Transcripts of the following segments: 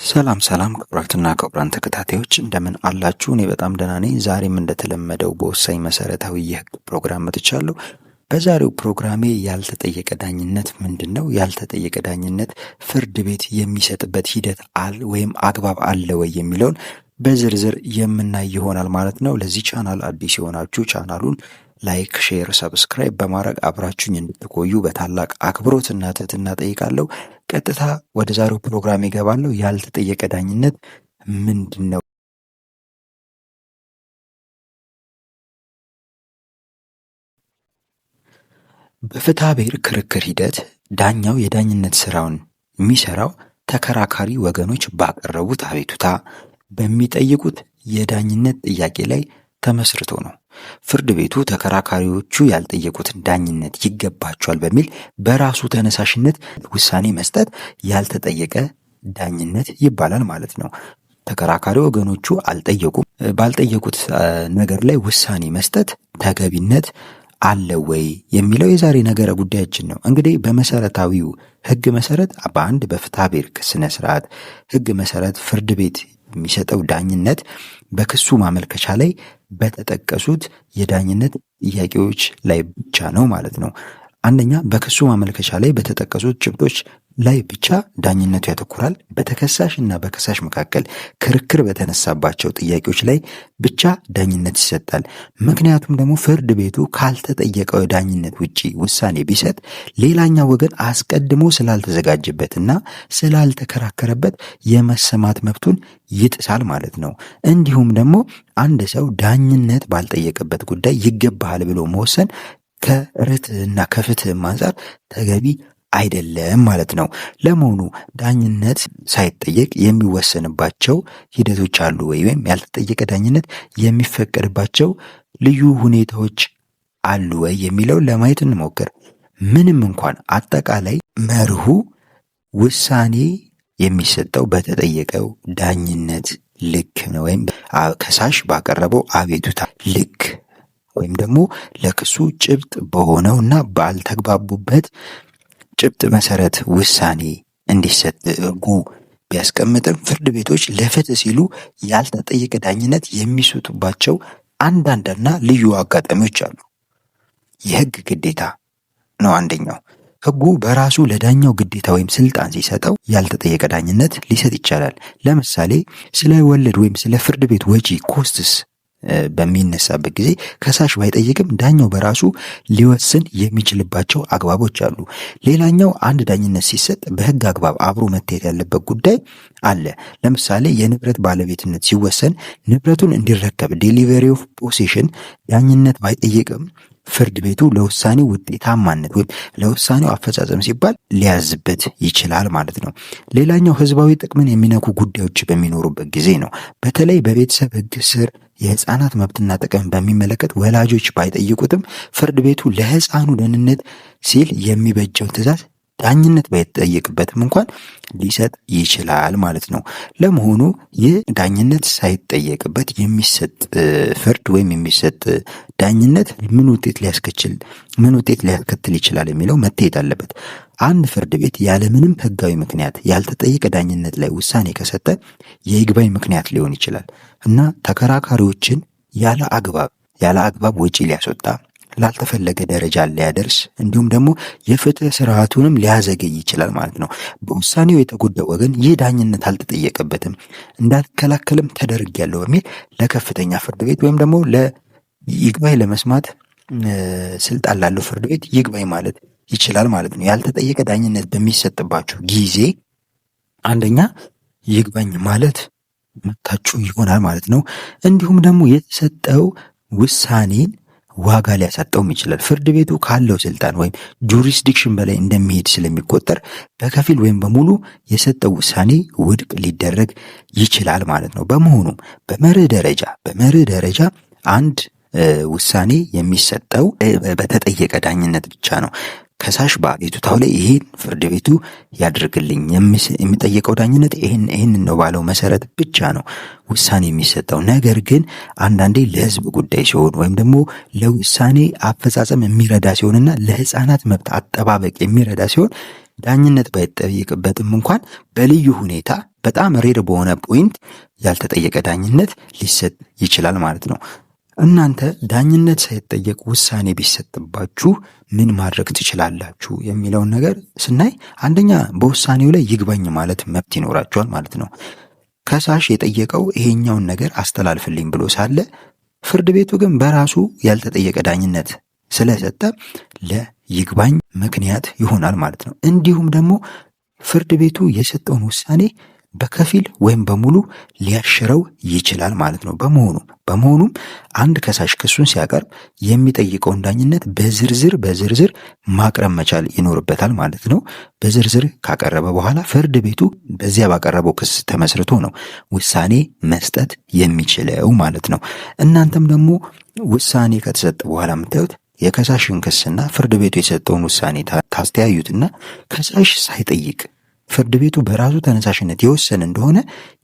ሰላም ክቡራትና ክቡራን ተከታታዮች እንደምን አላችሁ? እኔ በጣም ደህና ነኝ። ዛሬም እንደተለመደው በወሳኝ መሰረታዊ የህግ ፕሮግራም መጥቻለሁ። በዛሬው ፕሮግራሜ ያልተጠየቀ ዳኝነት ምንድን ነው? ያልተጠየቀ ዳኝነት ፍርድ ቤት የሚሰጥበት ሂደት ወይም አግባብ አለ ወይ የሚለውን በዝርዝር የምናይ ይሆናል ማለት ነው። ለዚህ ቻናል አዲስ የሆናችሁ ቻናሉን ላይክ፣ ሼር፣ ሰብስክራይብ በማድረግ አብራችሁኝ እንድትቆዩ በታላቅ አክብሮትና ትህትና ጠይቃለሁ። ቀጥታ ወደ ዛሬው ፕሮግራም ይገባለሁ። ያልተጠየቀ ዳኝነት ምንድን ነው? በፍትሐ ብሔር ክርክር ሂደት ዳኛው የዳኝነት ስራውን የሚሰራው ተከራካሪ ወገኖች ባቀረቡት አቤቱታ በሚጠይቁት የዳኝነት ጥያቄ ላይ ተመስርቶ ነው። ፍርድ ቤቱ ተከራካሪዎቹ ያልጠየቁትን ዳኝነት ይገባቸዋል በሚል በራሱ ተነሳሽነት ውሳኔ መስጠት ያልተጠየቀ ዳኝነት ይባላል ማለት ነው። ተከራካሪ ወገኖቹ አልጠየቁም። ባልጠየቁት ነገር ላይ ውሳኔ መስጠት ተገቢነት አለ ወይ የሚለው የዛሬ ነገረ ጉዳያችን ነው። እንግዲህ በመሰረታዊው ሕግ መሰረት በአንድ በፍትሐ ብሔር ስነ ስርዓት ሕግ መሰረት ፍርድ ቤት የሚሰጠው ዳኝነት በክሱ ማመልከቻ ላይ በተጠቀሱት የዳኝነት ጥያቄዎች ላይ ብቻ ነው ማለት ነው። አንደኛ፣ በክሱ ማመልከቻ ላይ በተጠቀሱት ጭብጦች ላይ ብቻ ዳኝነቱ ያተኩራል። በተከሳሽ እና በከሳሽ መካከል ክርክር በተነሳባቸው ጥያቄዎች ላይ ብቻ ዳኝነት ይሰጣል። ምክንያቱም ደግሞ ፍርድ ቤቱ ካልተጠየቀው ዳኝነት ውጪ ውሳኔ ቢሰጥ ሌላኛው ወገን አስቀድሞ ስላልተዘጋጀበትና ስላልተከራከረበት የመሰማት መብቱን ይጥሳል ማለት ነው። እንዲሁም ደግሞ አንድ ሰው ዳኝነት ባልጠየቀበት ጉዳይ ይገባሃል ብሎ መወሰን ከርትዕና ከፍትህም አንጻር ተገቢ አይደለም ማለት ነው። ለመሆኑ ዳኝነት ሳይጠየቅ የሚወሰንባቸው ሂደቶች አሉ ወይም ያልተጠየቀ ዳኝነት የሚፈቀድባቸው ልዩ ሁኔታዎች አሉ ወይ የሚለው ለማየት እንሞክር። ምንም እንኳን አጠቃላይ መርሁ ውሳኔ የሚሰጠው በተጠየቀው ዳኝነት ልክ ነው ወይም ከሳሽ ባቀረበው አቤቱታ ልክ ወይም ደግሞ ለክሱ ጭብጥ በሆነው እና ባልተግባቡበት ጭብጥ መሰረት ውሳኔ እንዲሰጥ ሕጉ ቢያስቀምጥም ፍርድ ቤቶች ለፍትህ ሲሉ ያልተጠየቀ ዳኝነት የሚሰጡባቸው አንዳንድና ልዩ አጋጣሚዎች አሉ። የሕግ ግዴታ ነው አንደኛው። ሕጉ በራሱ ለዳኛው ግዴታ ወይም ስልጣን ሲሰጠው ያልተጠየቀ ዳኝነት ሊሰጥ ይቻላል። ለምሳሌ ስለ ወለድ ወይም ስለ ፍርድ ቤት ወጪ ኮስትስ በሚነሳበት ጊዜ ከሳሽ ባይጠይቅም ዳኛው በራሱ ሊወስን የሚችልባቸው አግባቦች አሉ። ሌላኛው አንድ ዳኝነት ሲሰጥ በሕግ አግባብ አብሮ መታየት ያለበት ጉዳይ አለ። ለምሳሌ የንብረት ባለቤትነት ሲወሰን ንብረቱን እንዲረከብ ዴሊቨሪ ኦፍ ፖሴሽን ዳኝነት ባይጠይቅም ፍርድ ቤቱ ለውሳኔው ውጤታማነት ወይም ለውሳኔው አፈጻጸም ሲባል ሊያዝበት ይችላል ማለት ነው። ሌላኛው ሕዝባዊ ጥቅምን የሚነኩ ጉዳዮች በሚኖሩበት ጊዜ ነው። በተለይ በቤተሰብ ሕግ ስር የሕፃናት መብትና ጥቅም በሚመለከት ወላጆች ባይጠይቁትም ፍርድ ቤቱ ለሕፃኑ ደህንነት ሲል የሚበጀው ትዕዛዝ ዳኝነት ባይጠየቅበትም እንኳን ሊሰጥ ይችላል ማለት ነው። ለመሆኑ ይህ ዳኝነት ሳይጠየቅበት የሚሰጥ ፍርድ ወይም የሚሰጥ ዳኝነት ምን ውጤት ሊያስከትል ይችላል የሚለው መታየት አለበት። አንድ ፍርድ ቤት ያለምንም ሕጋዊ ምክንያት ያልተጠየቀ ዳኝነት ላይ ውሳኔ ከሰጠ የይግባኝ ምክንያት ሊሆን ይችላል እና ተከራካሪዎችን ያለ አግባብ ወጪ ሊያስወጣ፣ ላልተፈለገ ደረጃ ሊያደርስ እንዲሁም ደግሞ የፍትህ ስርዓቱንም ሊያዘገይ ይችላል ማለት ነው። በውሳኔው የተጎዳ ወገን ይህ ዳኝነት አልተጠየቀበትም እንዳልከላከልም ተደርጊያለሁ በሚል ለከፍተኛ ፍርድ ቤት ወይም ደግሞ ይግባኝ ለመስማት ስልጣን ላለው ፍርድ ቤት ይግባኝ ማለት ይችላል ማለት ነው። ያልተጠየቀ ዳኝነት በሚሰጥባችሁ ጊዜ አንደኛ ይግባኝ ማለት መብታችሁ ይሆናል ማለት ነው። እንዲሁም ደግሞ የተሰጠው ውሳኔን ዋጋ ሊያሳጣውም ይችላል። ፍርድ ቤቱ ካለው ስልጣን ወይም ጁሪስዲክሽን በላይ እንደሚሄድ ስለሚቆጠር በከፊል ወይም በሙሉ የሰጠው ውሳኔ ውድቅ ሊደረግ ይችላል ማለት ነው። በመሆኑም በመርህ ደረጃ አንድ ውሳኔ የሚሰጠው በተጠየቀ ዳኝነት ብቻ ነው። ከሳሽ በአቤቱታው ላይ ይሄን ፍርድ ቤቱ ያድርግልኝ የሚጠየቀው ዳኝነት ይሄን ነው ባለው መሰረት ብቻ ነው ውሳኔ የሚሰጠው። ነገር ግን አንዳንዴ ለሕዝብ ጉዳይ ሲሆን ወይም ደግሞ ለውሳኔ አፈጻጸም የሚረዳ ሲሆንና ለሕፃናት መብት አጠባበቅ የሚረዳ ሲሆን ዳኝነት ባይጠየቅበትም እንኳን በልዩ ሁኔታ በጣም ሬር በሆነ ፖይንት ያልተጠየቀ ዳኝነት ሊሰጥ ይችላል ማለት ነው። እናንተ ዳኝነት ሳይጠየቅ ውሳኔ ቢሰጥባችሁ ምን ማድረግ ትችላላችሁ የሚለውን ነገር ስናይ፣ አንደኛ በውሳኔው ላይ ይግባኝ ማለት መብት ይኖራችኋል ማለት ነው። ከሳሽ የጠየቀው ይሄኛውን ነገር አስተላልፍልኝ ብሎ ሳለ ፍርድ ቤቱ ግን በራሱ ያልተጠየቀ ዳኝነት ስለሰጠ ለይግባኝ ምክንያት ይሆናል ማለት ነው። እንዲሁም ደግሞ ፍርድ ቤቱ የሰጠውን ውሳኔ በከፊል ወይም በሙሉ ሊያሽረው ይችላል ማለት ነው። በመሆኑም አንድ ከሳሽ ክሱን ሲያቀርብ የሚጠይቀውን ዳኝነት በዝርዝር ማቅረብ መቻል ይኖርበታል ማለት ነው። በዝርዝር ካቀረበ በኋላ ፍርድ ቤቱ በዚያ ባቀረበው ክስ ተመስርቶ ነው ውሳኔ መስጠት የሚችለው ማለት ነው። እናንተም ደግሞ ውሳኔ ከተሰጠ በኋላ የምታዩት የከሳሽን ክስና ፍርድ ቤቱ የሰጠውን ውሳኔ ታስተያዩትና ከሳሽ ሳይጠይቅ ፍርድ ቤቱ በራሱ ተነሳሽነት የወሰነ እንደሆነ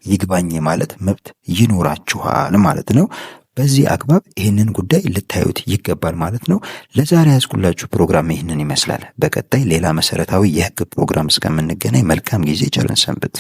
ይግባኝ ማለት መብት ይኖራችኋል ማለት ነው። በዚህ አግባብ ይህንን ጉዳይ ልታዩት ይገባል ማለት ነው። ለዛሬ ያዝኩላችሁ ፕሮግራም ይህንን ይመስላል። በቀጣይ ሌላ መሰረታዊ የህግ ፕሮግራም እስከምንገናኝ መልካም ጊዜ፣ ቸርን ሰንብት።